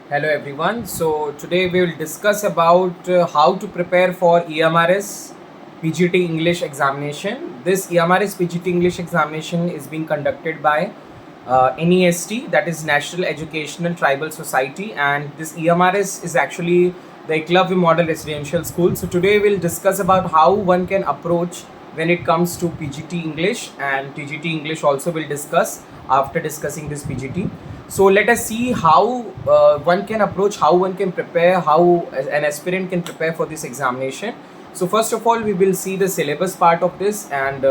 Hello everyone. So today we will discuss about how to prepare for EMRS PGT English examination. This EMRS PGT English examination is being conducted by NEST, that is National Educational Tribal Society, and this EMRS is actually the Eklavya Model Residential School. So today we'll discuss about how one can approach when it comes to PGT English, and TGT English also will discuss after discussing this PGT. So let us see how one can approach, how one can prepare, how an aspirant can prepare for this examination. So first of all, we will see the syllabus part of this, and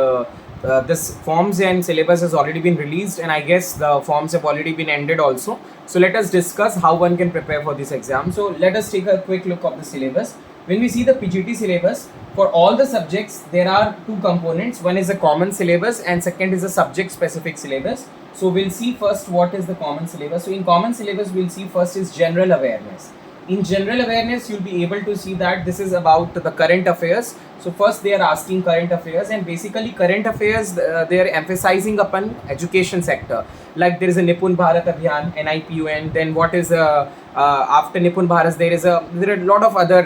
this forms and syllabus has already been released, and I guess the forms have already been ended also. So let us discuss how one can prepare for this exam. So let us take a quick look of the syllabus. When we see the PGT syllabus, for all the subjects, there are two components. One is a common syllabus and second is a subject specific syllabus. So we'll see first what is the common syllabus. So in common syllabus, we'll see first is general awareness. In general awareness, you'll be able to see that this is about the current affairs. So first they are asking current affairs, and basically current affairs, they are emphasizing upon education sector. Like there is a Nipun Bharat Abhiyan, NIPUN. Then what is after Nipun Bharat, there are a lot of other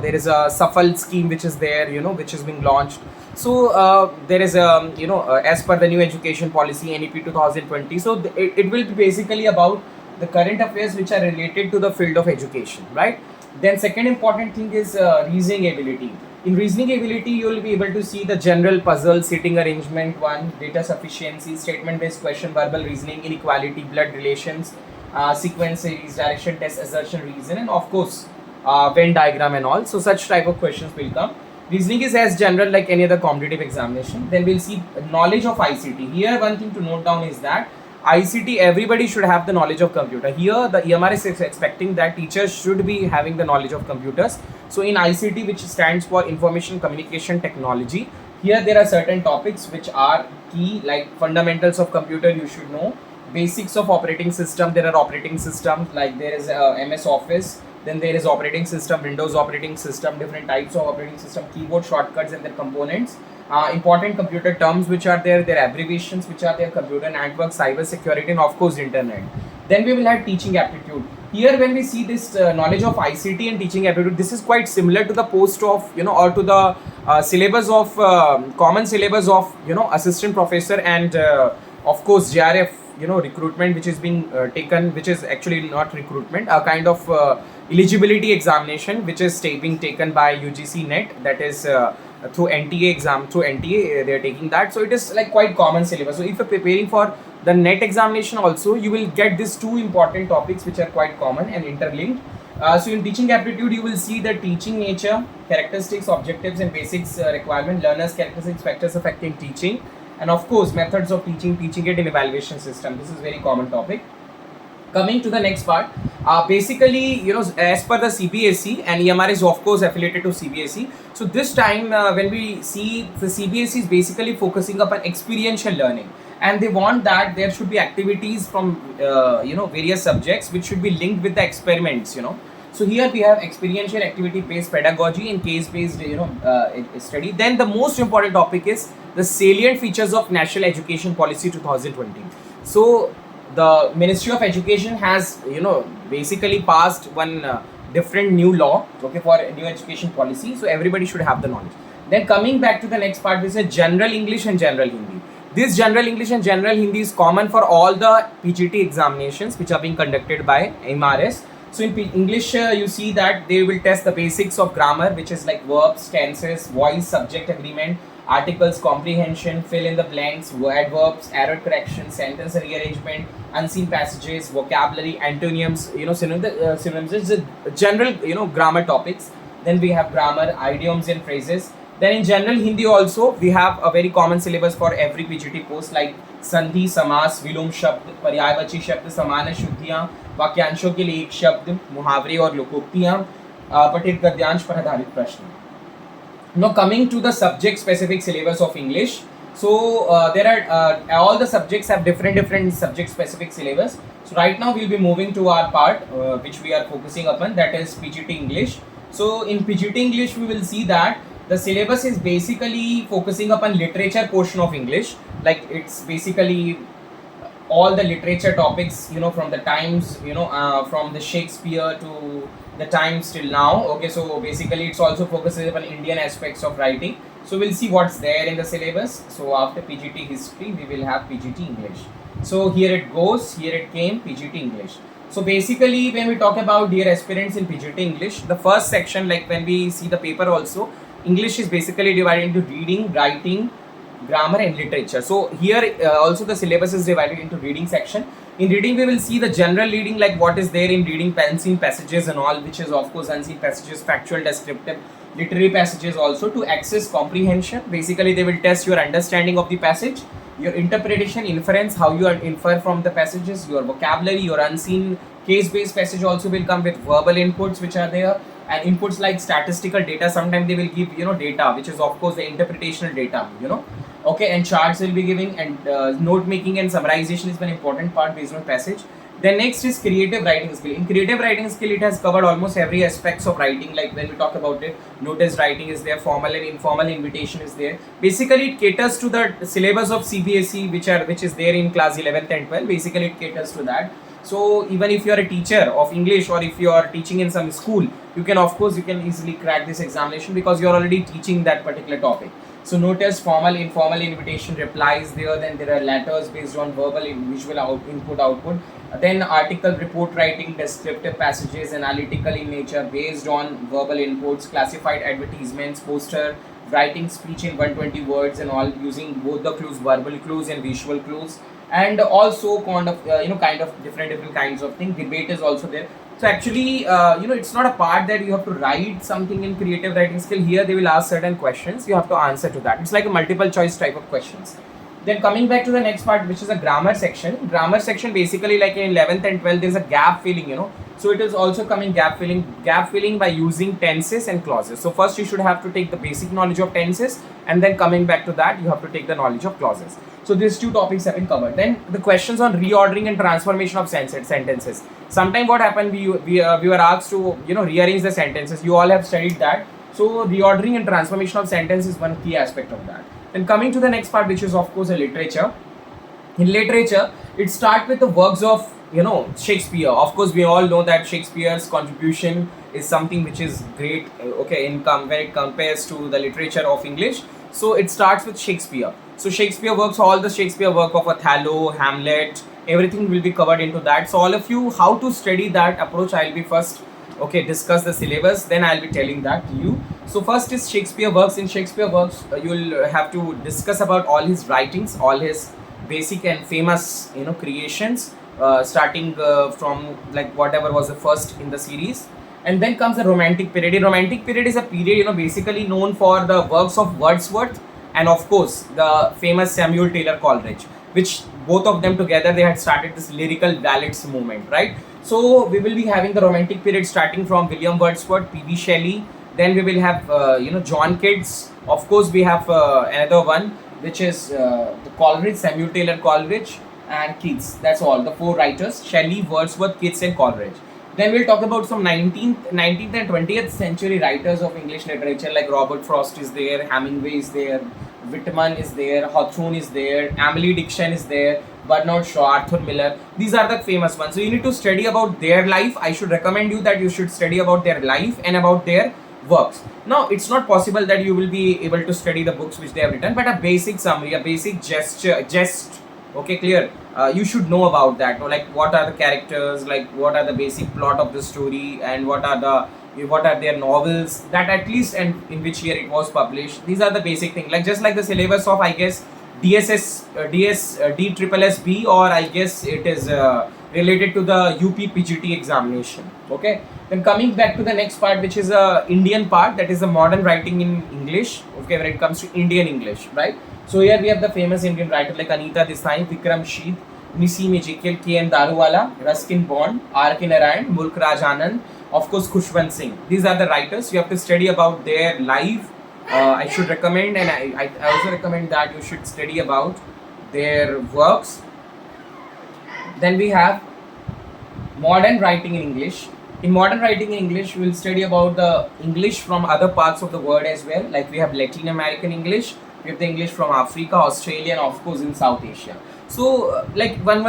there is a Safal scheme which is there, which is being launched. So there is a as per the new education policy NEP 2020. So it will be basically about the current affairs which are related to the field of education, right? Then second important thing is reasoning ability. In reasoning ability, you will be able to see the general puzzle, seating arrangement, one, data sufficiency, statement based question, verbal reasoning, inequality, blood relations, sequence series, direction test, assertion reason, and of course Venn diagram and all. So such type of questions will come. Reasoning is as general like any other competitive examination. Then we'll see knowledge of ICT. Here one thing to note down is that ICT, everybody should have the knowledge of computer. Here the EMRS is expecting that teachers should be having the knowledge of computers. So in ICT, which stands for Information Communication Technology, here there are certain topics which are key, like fundamentals of computer you should know, basics of operating system. There are operating systems like there is MS Office, then there is operating system, Windows operating system, different types of operating system, keyboard shortcuts and their components, important computer terms which are there, their abbreviations which are there, computer network, cyber security, and of course internet. Then we will have teaching aptitude. Here when we see this knowledge of ICT and teaching aptitude, this is quite similar to the post of or to the syllabus of common syllabus of assistant professor, and of course JRF recruitment, which is being taken, which is actually not recruitment, a kind of eligibility examination which is being taken by UGC net, that is through NTA exam, through NTA they are taking that. So it is like quite common syllabus. So if you're preparing for the net examination also, you will get these two important topics which are quite common and interlinked. So in teaching aptitude, you will see the teaching nature, characteristics, objectives and basics requirement, learners, characteristics, factors affecting teaching, and of course methods of teaching, teaching it in evaluation system. This is very common topic. Coming to the next part, basically as per the CBSE, and EMR is of course affiliated to CBSE. So this time when we see the CBSE is basically focusing upon experiential learning, and they want that there should be activities from various subjects which should be linked with the experiments. So here we have experiential activity based pedagogy and case based study. Then the most important topic is the salient features of National Education Policy 2020. So the Ministry of Education has basically passed one different new law, okay, for new education policy. So everybody should have the knowledge. Then coming back to the next part, this is general English and general Hindi. This general English and general Hindi is common for all the PGT examinations which are being conducted by MRS. So in English, you see that they will test the basics of grammar, which is like verbs, tenses, voice, subject agreement, articles, comprehension, fill in the blanks, adverbs, error correction, sentence rearrangement, unseen passages, vocabulary, antonyms, synonyms. It's a general, grammar topics. Then we have grammar, idioms and phrases. Then in general Hindi also, we have a very common syllabus for every PGT post, like संधि, समास, विलोम शब्द, पर्यायवाची शब्द, समान शुद्धियाँ, वाक्यांशों के लिए एक शब्द, मुहावरे और लोकोक्तियाँ, पठित गद्यांश पर आधारित प्रश्न. Now coming to the subject specific syllabus of English. So there are all the subjects have different subject specific syllabus. So right now we'll be moving to our part which we are focusing upon, that is PGT English. So in PGT English we will see that the syllabus is basically focusing upon literature portion of English. Like it's basically all the literature topics, from the times, from the Shakespeare to the times till now. Okay, so basically it's also focuses on Indian aspects of writing. So we'll see what's there in the syllabus. So after PGT history, we will have PGT English. So here it goes, here it came, PGT English. So basically when we talk about dear aspirants in PGT English, the first section, like when we see the paper also, English is basically divided into reading, writing, grammar and literature. So here also the syllabus is divided into reading section. In reading we will see the general reading, like what is there in reading, unseen passages and all, which is of course unseen passages, factual, descriptive, literary passages also. To access comprehension, basically they will test your understanding of the passage, your interpretation, inference, how you infer from the passages, your vocabulary, your unseen case-based passage also will come with verbal inputs which are there, and inputs like statistical data. Sometimes they will give data, which is of course the interpretational data, okay, and charts will be giving, and note making and summarization is an important part based on passage. Then next is creative writing skill. In creative writing skill, it has covered almost every aspects of writing. Like when we talk about it, notice writing is there, formal and informal invitation is there. Basically it caters to the syllabus of CBSE, which is there in class 11th and 12th. Basically it caters to that. So even if you are a teacher of English, or if you are teaching in some school, you can easily crack this examination because you are already teaching that particular topic. So notice formal, informal invitation replies there. Then there are letters based on verbal and visual output. Then article, report writing, descriptive passages, analytical in nature based on verbal inputs, classified advertisements, poster writing, speech in 120 words and all, using both the clues, verbal clues and visual clues, and also kind of different kinds of thing. Debate is also there. So actually it's not a part that you have to write something in creative writing skill. Here they will ask certain questions, you have to answer to that. It's like a multiple choice type of questions. Then coming back to the next part, which is a grammar section. Grammar section, basically like in 11th and 12th there is a gap filling, so it is also coming gap filling by using tenses and clauses. So first you should have to take the basic knowledge of tenses, and then coming back to that you have to take the knowledge of clauses. So these two topics have been covered. Then the questions on reordering and transformation of sentences. Sometimes what happened, we were asked to rearrange the sentences. You all have studied that. So reordering and transformation of sentence is one key aspect of that. Then coming to the next part, which is of course a literature. In literature, it starts with the works of Shakespeare. Of course, we all know that Shakespeare's contribution is something which is great. When it compares to the literature of English. So it starts with Shakespeare. So Shakespeare works, all the Shakespeare work of Othello, Hamlet, everything will be covered into that. So all of you, how to study that approach, I'll be first discuss the syllabus, then I'll be telling that to you. So first is Shakespeare works. In Shakespeare works, you'll have to discuss about all his writings, all his basic and famous creations, starting from like whatever was the first in the series. And then comes the Romantic period. The Romantic period is a period basically known for the works of Wordsworth and of course the famous Samuel Taylor Coleridge, which both of them together they had started this lyrical ballads movement, right? So we will be having the Romantic period starting from William Wordsworth, P.B. Shelley. Then we will have John Keats. Of course we have another one which is the Coleridge, Samuel Taylor Coleridge and Keats. That's all, the four writers: Shelley, Wordsworth, Keats and Coleridge. Then we'll talk about some 19th and 20th century writers of English literature, like Robert Frost is there, Hemingway is there, Whitman is there, Hawthorne is there, Emily Dickinson is there, Bernard Shaw, Arthur Miller. These are the famous ones. So you need to study about their life. I should recommend you that you should study about their life and about their works. Now it's not possible that you will be able to study the books which they have written, but a basic summary, a basic gist, okay, clear. You should know about that, like what are the characters, like what are the basic plot of the story, and what are their novels, that at least, and in which year it was published. These are the basic things, like just like the syllabus of, I guess, DSSB, or I guess it is related to the UP PGT examination. Okay, then coming back to the next part, which is a Indian part, that is the modern writing in English. Okay, when it comes to Indian English, right? So here we have the famous Indian writers like Anita Desai, Vikram Sheath, Nissim Ezekiel, K.N. Daruwala, Ruskin Bond, R.K. Narayan, Mulk Raj Anand, of course Khushwant Singh. These are the writers. You have to study about their life. I should recommend, and I also recommend that you should study about their works. Then we have modern writing in English. In modern writing in English, we will study about the English from other parts of the world as well. Like we have Latin American English, we have the English from Africa, Australia, and of course in South Asia. So like one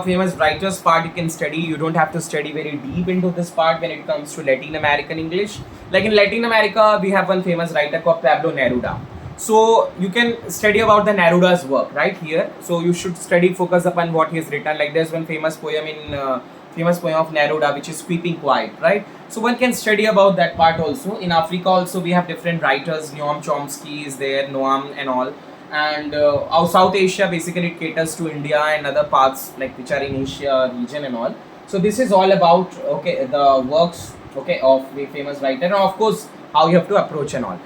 famous writers part you can study. You don't have to study very deep into this part when it comes to Latin American English. Like in Latin America, we have one famous writer called Pablo Neruda. So you can study about the Neruda's work right here. So you should study, focus upon what he has written. Like there's one famous poem of Neruda, which is Keeping Quiet, right? So one can study about that part also. In Africa also we have different writers. Noam Chomsky is there, Noam and all. And our South Asia basically it caters to India and other parts like which are in Asia region and all. So this is all about the works of the famous writer, and of course how you have to approach and all.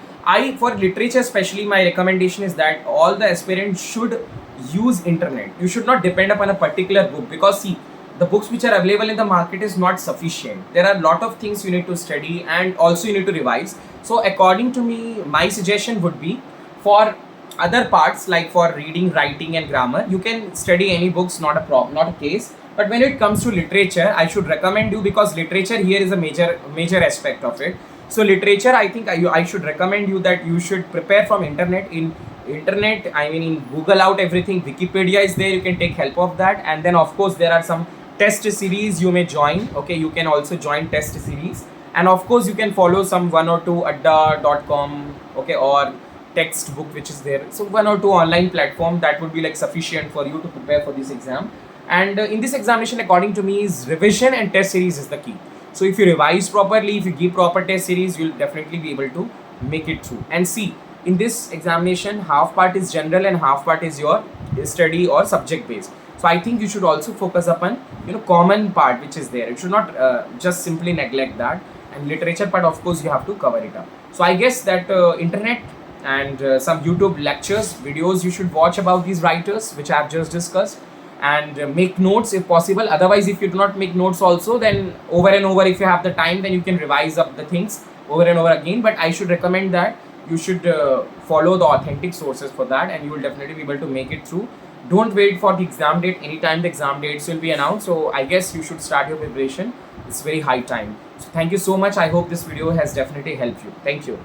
For literature especially, my recommendation is that all the aspirants should use internet. You should not depend upon a particular book, because see, the books which are available in the market is not sufficient. There are a lot of things you need to study, and also you need to revise. So according to me, my suggestion would be, for other parts like for reading, writing and grammar, you can study any books, not a case. But when it comes to literature, I should recommend you, because literature here is a major aspect of it. So literature, I think I should recommend you that you should prepare from internet. In Google out everything. Wikipedia is there, you can take help of that. And then of course there are some test series you may join. You can also join test series, and of course you can follow some 1 or 2 adda.com or textbook which is there. So 1 or 2 online platform, that would be like sufficient for you to prepare for this exam. And in this examination, according to me, is revision and test series is the key. So if you revise properly, if you give proper test series, you'll definitely be able to make it through. And see, in this examination, half part is general and half part is your study or subject based. So I think you should also focus upon common part which is there. You should not just simply neglect that. And literature part, of course, you have to cover it up. So I guess that internet and some YouTube lectures, videos you should watch about these writers which I have just discussed, and make notes if possible. Otherwise, if you do not make notes also, then over and over, if you have the time, then you can revise up the things over and over again. But I should recommend that you should follow the authentic sources for that, and you will definitely be able to make it through. Don't wait for the exam date. Anytime the exam dates will be announced, so I guess you should start your preparation. It's very high time. So thank you so much. I hope this video has definitely helped you. Thank you.